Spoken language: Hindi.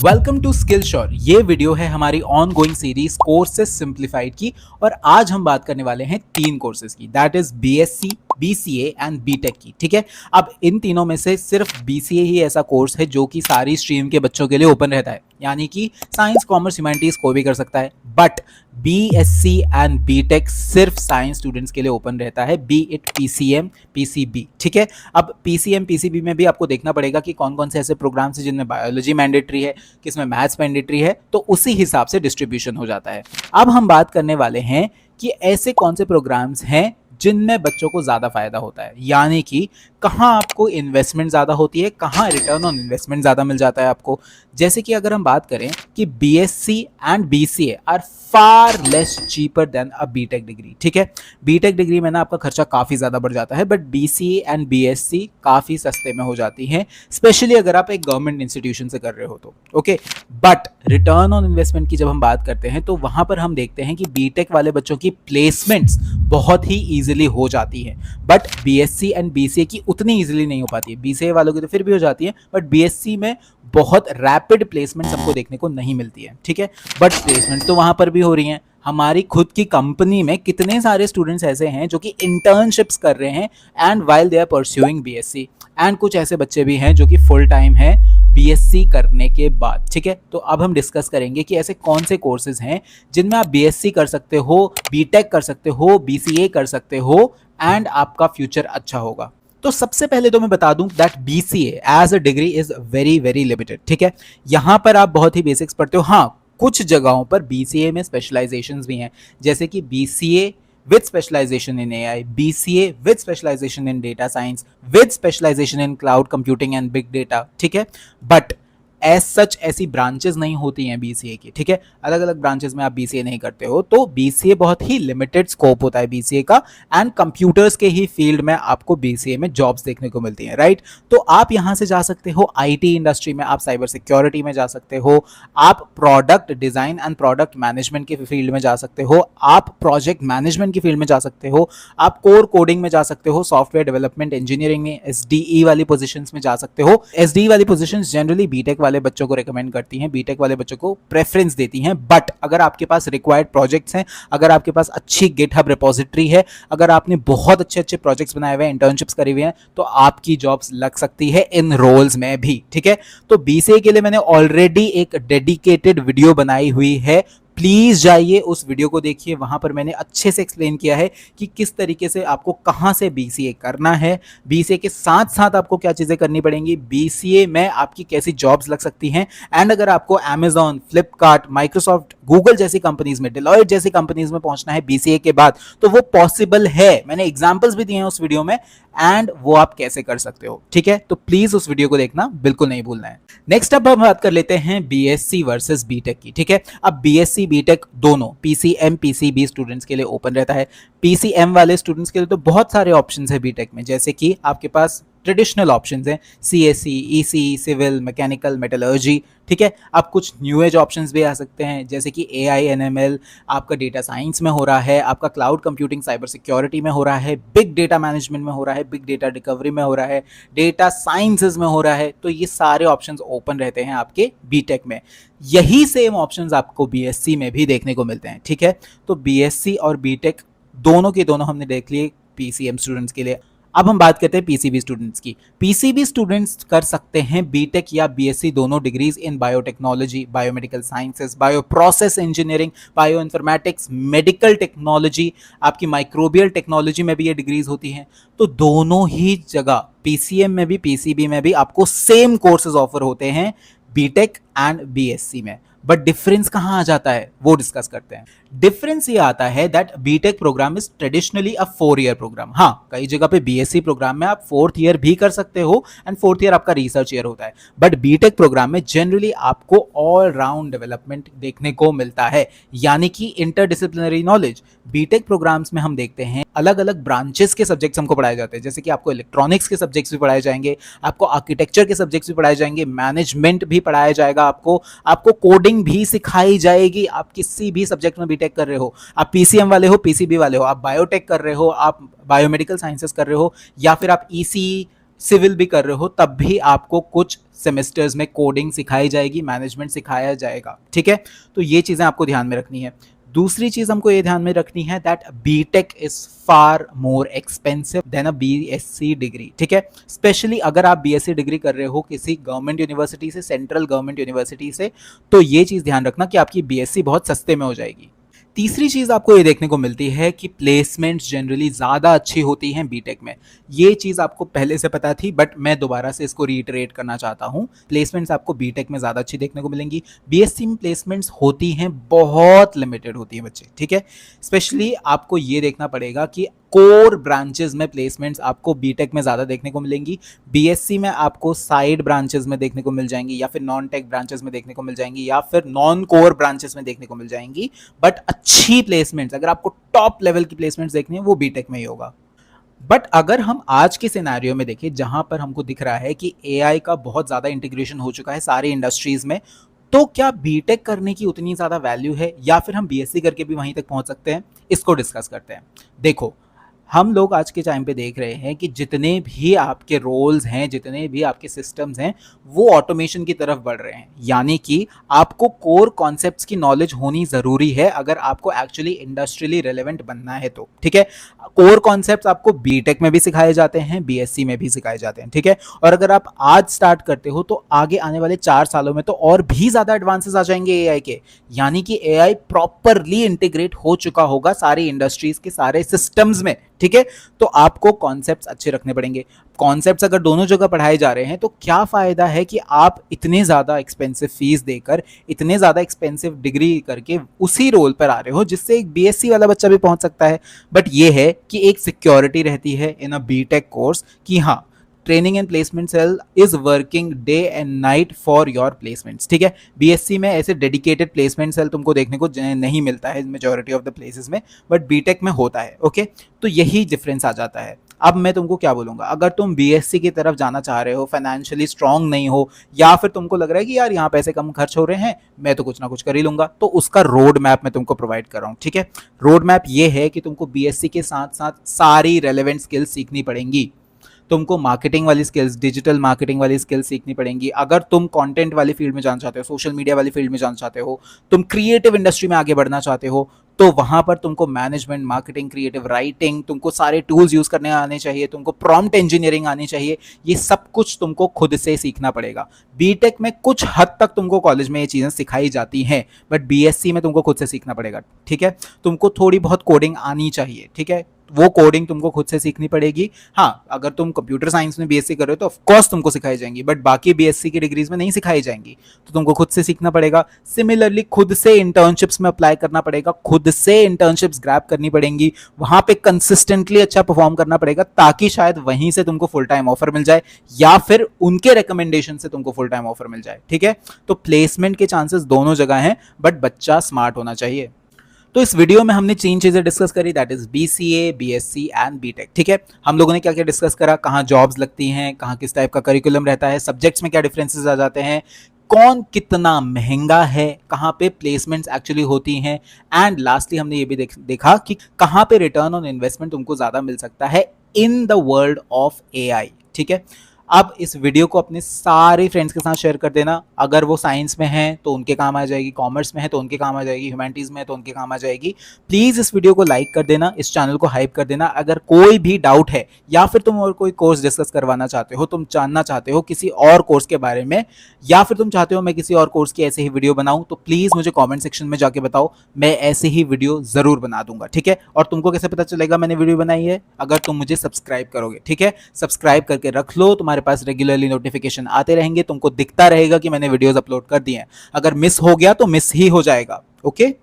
Welcome to Skill Sure. ये वीडियो है हमारी ongoing series courses simplified की और आज हम बात करने वाले हैं तीन कोर्सेज की, that is BSc, BCA and BTech की। ठीक है, अब इन तीनों में से सिर्फ बीसीए ही ऐसा कोर्स है जो कि सारी स्ट्रीम के बच्चों के लिए ओपन रहता है, यानी कि साइंस, कॉमर्स, ह्यूमैनिटीज कोई भी कर सकता है। बट बीएससी एंड बीटेक सिर्फ साइंस स्टूडेंट्स के लिए ओपन रहता है, बी इट पीसीएम, पीसीबी। ठीक है, अब पीसीएम पीसीबी में भी आपको देखना पड़ेगा कि कौन कौन से ऐसे प्रोग्राम्स हैं जिनमें बायोलॉजी मैंडेटरी है, किसमें मैथ्स मैंडेटरी है, तो उसी हिसाब से डिस्ट्रीब्यूशन हो जाता है। अब हम बात करने वाले हैं कि ऐसे कौन से प्रोग्राम्स हैं जिनमें बच्चों को ज़्यादा फायदा होता है, यानी कि कहाँ आपको इन्वेस्टमेंट ज़्यादा होती है, कहाँ रिटर्न ऑन इन्वेस्टमेंट ज़्यादा मिल जाता है आपको। जैसे कि अगर हम बात करें कि BSc and BCA are far less cheaper than a BTech degree. ठीक है, बीटेक डिग्री में ना आपका खर्चा काफ़ी ज़्यादा बढ़ जाता है, बट बीसीए एंड बीएससी काफ़ी सस्ते में हो जाती हैं, स्पेशली अगर आप एक गवर्नमेंट इंस्टीट्यूशन से कर रहे हो तो। Okay, but return on investment की जब हम बात करते हैं तो वहाँ पर हम देखते हैं कि बीटेक वाले बच्चों की प्लेसमेंट्स बहुत ही ईजिली हो जाती है, बट बीएससी एंड बीसीए की उतनी ईजिली नहीं हो पाती है। बीसीए वालों की तो फिर भी हो जाती है, बट बीएससी में बहुत रैपिड प्लेसमेंट हमको देखने को नहीं मिलती है। ठीक है, बट प्लेसमेंट तो वहां पर भी हो रही हैं। हमारी खुद की कंपनी में कितने सारे स्टूडेंट्स ऐसे हैं जो कि इंटर्नशिप्स कर रहे हैं and while they are pursuing BSc, and कुछ ऐसे बच्चे भी हैं जो कि फुल टाइम है बीएससी करने के बाद। ठीक है, तो अब हम डिस्कस करेंगे कि ऐसे कौन से कोर्सेज हैं जिनमें आप बीएससी कर सकते हो, बीटेक कर सकते हो, बीसीए कर सकते हो एंड आपका फ्यूचर अच्छा होगा। तो सबसे पहले तो मैं बता दूं that BCA as a degree is very very limited. ठीक है, यहां पर आप बहुत ही बेसिक्स पढ़ते हो। हाँ, कुछ जगहों पर बीसीए में स्पेशलाइजेशंस भी हैं, जैसे कि BCA with specialization in AI, BCA with specialization in data science, with specialization in cloud computing and big data. ठीक है, बट एज सच ऐसी ब्रांचेस नहीं होती हैं बीसीए की। ठीक है, अलग अलग ब्रांचेस में आप बीसीए नहीं करते हो, तो बीसीए बहुत ही लिमिटेड स्कोप होता है बीसीए का, एंड कंप्यूटर्स के ही फील्ड में आपको बीसीए में जॉब्स देखने को मिलती हैं। राइट, तो आप यहां से जा सकते हो आईटी इंडस्ट्री में, आप साइबर सिक्योरिटी में जा सकते हो, आप product design and product management के फील्ड में जा सकते हो, आप प्रोजेक्ट मैनेजमेंट की फील्ड में जा सकते हो, आप कोर कोडिंग में जा सकते हो, सॉफ्टवेयर डेवलपमेंट इंजीनियरिंग में एसडीई वाली पोजीशंस में जा सकते हो। एसडीई वाली पोजीशंस जनरली बीटेक वाले बच्चों को रिकमेंड करती हैं, बीटेक वाले बच्चों को प्रेफरेंस देती हैं, बट अगर आपके पास रिक्वायर्ड प्रोजेक्ट्स हैं, अगर आपके पास अच्छी गिटहब रिपोजिटरी है, अगर आपने बहुत अच्छे अच्छे प्रोजेक्ट्स बनाए हुए हैं, इंटर्नशिप्स करी हुई हैं, तो आपकी जॉब्स लग सकती है इन रोल्स में भी। ठीक है, तो बीसीए के लिए मैंने ऑलरेडी एक डेडिकेटेड वीडियो बनाई हुई है, प्लीज जाइए उस वीडियो को देखिए, वहां पर मैंने अच्छे से एक्सप्लेन किया है कि किस तरीके से आपको कहां से बीसीए करना है, बीसीए के साथ साथ आपको क्या चीजें करनी पड़ेंगी, बीसीए में आपकी कैसी जॉब्स लग सकती हैं, एंड अगर आपको अमेजॉन, फ्लिपकार्ट, माइक्रोसॉफ्ट, गूगल जैसी कंपनीज में, डिलॉयट जैसी कंपनीज में पहुंचना है बीसीए के बाद, तो वो पॉसिबल है। मैंने एग्जांपल्स भी दिए हैं उस वीडियो में, एंड वो आप कैसे कर सकते हो। ठीक है, तो प्लीज उस वीडियो को देखना बिल्कुल नहीं भूलना है। नेक्स्ट अब हम बात कर लेते हैं बीएससी वर्सेस बीटेक की। ठीक है, अब बीएससी बीटेक दोनों पीसीएम पीसीबी स्टूडेंट्स के लिए ओपन रहता है। पीसीएम वाले स्टूडेंट्स के लिए तो बहुत सारे ऑप्शंस है बीटेक में, जैसे कि आपके पास ट्रेडिशनल ऑप्शंस हैं, CSC, EC, civil, mechanical, metallurgy. ठीक है, अब कुछ न्यू एज ऑप्शंस भी आ सकते हैं, जैसे कि एआई एनएमएल आपका डेटा साइंस में हो रहा है, आपका क्लाउड कंप्यूटिंग साइबर सिक्योरिटी में हो रहा है, बिग डेटा मैनेजमेंट में हो रहा है, बिग डेटा रिकवरी में हो रहा है, डेटा साइंसेज में हो रहा है। तो ये सारे ऑप्शंस ओपन रहते हैं आपके बीटेक में। यही सेम ऑप्शंस आपको बीएससी में भी देखने को मिलते हैं। ठीक है, तो बीएससी और बीटेक दोनों के दोनों हमने देख लिए पीसीएम स्टूडेंट्स के लिए। अब हम बात करते हैं पीसीबी स्टूडेंट्स की। पीसीबी स्टूडेंट्स कर सकते हैं बीटेक या बीएससी दोनों डिग्रीज इन biotechnology, biomedical sciences, bio process engineering, bio informatics, medical technology, आपकी माइक्रोबियल टेक्नोलॉजी में भी ये डिग्रीज होती हैं। तो दोनों ही जगह पीसीएम में भी पीसीबी में भी आपको सेम कोर्सेज ऑफर होते हैं बीटेक एंड बीएससी में। बट डिफरेंस कहां आ जाता है वो डिस्कस करते हैं। डिफरेंस ये आता है that BTech program is traditionally a 4 year program. हाँ, कई जगह पे बीएससी प्रोग्राम में आप 4th ईयर भी कर सकते हो, एंड 4th ईयर आपका रिसर्च ईयर होता है, बट बीटेक प्रोग्राम में जनरली आपको ऑल राउंड डेवलपमेंट देखने को मिलता है, यानी कि इंटरडिसिप्लिनरी नॉलेज। बीटेक प्रोग्राम्स में हम देखते हैं अलग अलग ब्रांचेस के सब्जेक्ट्स हमको पढ़ाए जाते हैं, जैसे कि आपको इलेक्ट्रॉनिक्स के सब्जेक्ट्स भी पढ़ाए जाएंगे, आपको आर्किटेक्चर के सब्जेक्ट्स भी पढ़ाए जाएंगे, मैनेजमेंट भी पढ़ाया जाएगा, आपको कोडिंग भी सिखाई जाएगी। आप किसी भी सब्जेक्ट में बीटेक कर रहे हो, आप पीसीएम वाले हो, पीसीबी वाले हो, आप बायोटेक कर रहे हो, आप बायोमेडिकल साइंसेस कर रहे हो, या फिर आप ईसी, सिविल भी कर रहे हो तब भी आपको कुछ सेमेस्टर्स में कोडिंग सिखाई जाएगी, मैनेजमेंट सिखाया जाएगा, ठीक है। तो ये चीजें आपको ध्यान में रखनी है। दूसरी चीज हमको ये ध्यान में रखनी है that BTech is far more expensive than a BSc degree, ठीक है। स्पेशली अगर आप बीएससी डिग्री कर रहे हो किसी गवर्नमेंट यूनिवर्सिटी से, सेंट्रल गवर्नमेंट यूनिवर्सिटी से, तो ये चीज ध्यान रखना कि आपकी बीएससी बहुत सस्ते में हो जाएगी। तीसरी चीज आपको ये देखने को मिलती है कि प्लेसमेंट्स जनरली ज्यादा अच्छी होती हैं बीटेक में। ये चीज आपको पहले से पता थी बट मैं दोबारा से इसको रीइटरेट करना चाहता हूं। प्लेसमेंट्स आपको बीटेक में ज्यादा अच्छी देखने को मिलेंगी। बीएससी में प्लेसमेंट्स होती हैं, बहुत लिमिटेड होती है बच्चे, ठीक है। स्पेशली आपको ये देखना पड़ेगा कि कोर ब्रांचेस में प्लेसमेंट्स आपको बीटेक में ज्यादा देखने को मिलेंगी। बीएससी में आपको साइड ब्रांचेस में देखने को मिल जाएंगी, या फिर नॉन टेक ब्रांचेस में देखने को मिल जाएंगी, या फिर नॉन कोर ब्रांचेस में देखने को मिल जाएंगी। बट अच्छी प्लेसमेंट्स, अगर आपको टॉप लेवल की प्लेसमेंट्स देखनी है, वो बीटेक में ही होगा। बट अगर हम आज के सिनेरियो में देखें जहां पर हमको दिख रहा है कि एआई का बहुत ज्यादा इंटीग्रेशन हो चुका है सारी इंडस्ट्रीज में, तो क्या बीटेक करने की उतनी ज्यादा वैल्यू है या फिर हम बीएससी करके भी वहीं तक पहुंच सकते हैं? इसको डिस्कस करते हैं। देखो, हम लोग आज के टाइम पे देख रहे हैं कि जितने भी आपके रोल्स हैं, जितने भी आपके सिस्टम्स हैं, वो ऑटोमेशन की तरफ बढ़ रहे हैं। यानी कि आपको कोर कॉन्सेप्ट्स की नॉलेज होनी ज़रूरी है अगर आपको एक्चुअली इंडस्ट्रियली रेलेवेंट बनना है तो, ठीक है। कोर कॉन्सेप्ट्स आपको बीटेक में भी सिखाए जाते हैं, बीएससी में भी सिखाए जाते हैं, ठीक है। और अगर आप आज स्टार्ट करते हो तो आगे आने वाले 4 सालों में तो और भी ज़्यादा एडवांसेस आ जाएंगे एआई के। यानी कि एआई प्रॉपरली इंटीग्रेट हो चुका होगा सारी इंडस्ट्रीज के सारे सिस्टम्स में, ठीक है। तो आपको कॉन्सेप्ट्स अच्छे रखने पड़ेंगे। कॉन्सेप्ट्स अगर दोनों जगह पढ़ाए जा रहे हैं तो क्या फायदा है कि आप इतने ज्यादा एक्सपेंसिव फीस देकर, इतने ज्यादा एक्सपेंसिव डिग्री करके उसी रोल पर आ रहे हो जिससे एक बीएससी वाला बच्चा भी पहुंच सकता है। बट ये है कि एक सिक्योरिटी रहती है इन अ बीटेक कोर्स कि हाँ, training and placement cell is working day and night for your placements, ठीक है। बीएससी में ऐसे डेडिकेटेड प्लेसमेंट सेल तुमको देखने को नहीं मिलता है मेजॉरिटी ऑफ द प्लेसेस में, बट बीटेक में होता है, ओके। तो यही डिफरेंस आ जाता है। अब मैं तुमको क्या बोलूंगा, अगर तुम बीएससी की तरफ जाना चाह रहे हो, फाइनेंशियली स्ट्रांग नहीं हो, या फिर तुमको लग रहा है कि यार यहाँ पैसे कम खर्च हो रहे हैं, मैं तो कुछ ना कुछ कर ही लूंगा, तो उसका रोड मैप मैं तुमको प्रोवाइड कर रहा हूँ, ठीक है। रोड मैप ये है कि तुमको बीएससी के साथ साथ सारी रेलेवेंट स्किल्स सीखनी पड़ेंगी। तुमको मार्केटिंग वाली स्किल्स, डिजिटल मार्केटिंग वाली स्किल्स सीखनी पड़ेंगी। अगर तुम कंटेंट वाली फील्ड में जाना चाहते हो, सोशल मीडिया वाली फील्ड में जाना चाहते हो, तुम क्रिएटिव इंडस्ट्री में आगे बढ़ना चाहते हो, तो वहां पर तुमको मैनेजमेंट, मार्केटिंग, क्रिएटिव राइटिंग, तुमको सारे टूल्स यूज करने आने चाहिए, तुमको प्रॉम्प्ट इंजीनियरिंग आनी चाहिए। ये सब कुछ तुमको खुद से सीखना पड़ेगा। बीटेक में कुछ हद तक तुमको कॉलेज में ये चीजें सिखाई जाती हैं, बट बीएससी में तुमको खुद से सीखना पड़ेगा, ठीक है। तुमको थोड़ी बहुत कोडिंग आनी चाहिए, ठीक है, वो कोडिंग तुमको खुद से सीखनी पड़ेगी। हाँ, अगर तुम कंप्यूटर साइंस में बीएससी कर रहे हो तो ऑफकोर्स तुमको सिखाई जाएंगी, बट बाकी बीएससी की डिग्रीज में नहीं सिखाई जाएंगी, तो तुमको खुद से सीखना पड़ेगा। सिमिलरली खुद से इंटर्नशिप्स में अप्लाई करना पड़ेगा, खुद से इंटर्नशिप्स ग्रैब करनी पड़ेंगी, वहां पे कंसिस्टेंटली अच्छा परफॉर्म करना पड़ेगा, ताकि शायद वहीं से तुमको फुल टाइम ऑफर मिल जाए, या फिर उनके रिकमेंडेशन से तुमको फुल टाइम ऑफर मिल जाए, ठीक है। तो प्लेसमेंट के चांसेस दोनों जगह हैं, बट बच्चा स्मार्ट होना चाहिए। तो इस वीडियो में हमने 3 चीजें डिस्कस करी, that is BCA, BSc and BTech, ठीक है। हम लोगों ने क्या क्या डिस्कस करा, कहाँ जॉब्स लगती हैं, कहाँ किस टाइप का करिकुलम रहता है, सब्जेक्ट्स में क्या डिफरेंसेस आ जाते हैं, कौन कितना महंगा है, कहाँ पे प्लेसमेंट्स एक्चुअली होती हैं, एंड लास्टली हमने ये भी देखा कि कहाँ पे रिटर्न ऑन इन्वेस्टमेंट तुमको ज्यादा मिल सकता है in the world of AI, ठीक है। अब इस वीडियो को अपने सारे फ्रेंड्स के साथ शेयर कर देना। अगर वो साइंस में हैं तो उनके काम आ जाएगी, कॉमर्स में है तो उनके काम आ जाएगी, ह्यूमैनिटीज़ में है तो उनके काम आ जाएगी। प्लीज़ इस वीडियो को लाइक कर देना, इस चैनल को हाइप कर देना। अगर कोई भी डाउट है या फिर तुम और कोई कोर्स डिस्कस करवाना चाहते हो, तुम जानना चाहते हो किसी और कोर्स के बारे में, या फिर तुम चाहते हो मैं किसी और कोर्स की ऐसे ही वीडियो बनाऊँ, तो प्लीज़ मुझे कॉमेंट सेक्शन में जाके बताओ, मैं ऐसे ही वीडियो ज़रूर बना दूंगा, ठीक है। और तुमको कैसे पता चलेगा मैंने वीडियो बनाई है? अगर तुम मुझे सब्सक्राइब करोगे, ठीक है। सब्सक्राइब करके रख लो, तुम्हारे पास रेगुलरली नोटिफिकेशन आते रहेंगे, तुमको दिखता रहेगा कि मैंने वीडियोस अपलोड कर दिए हैं। अगर मिस हो गया तो मिस ही हो जाएगा, ओके।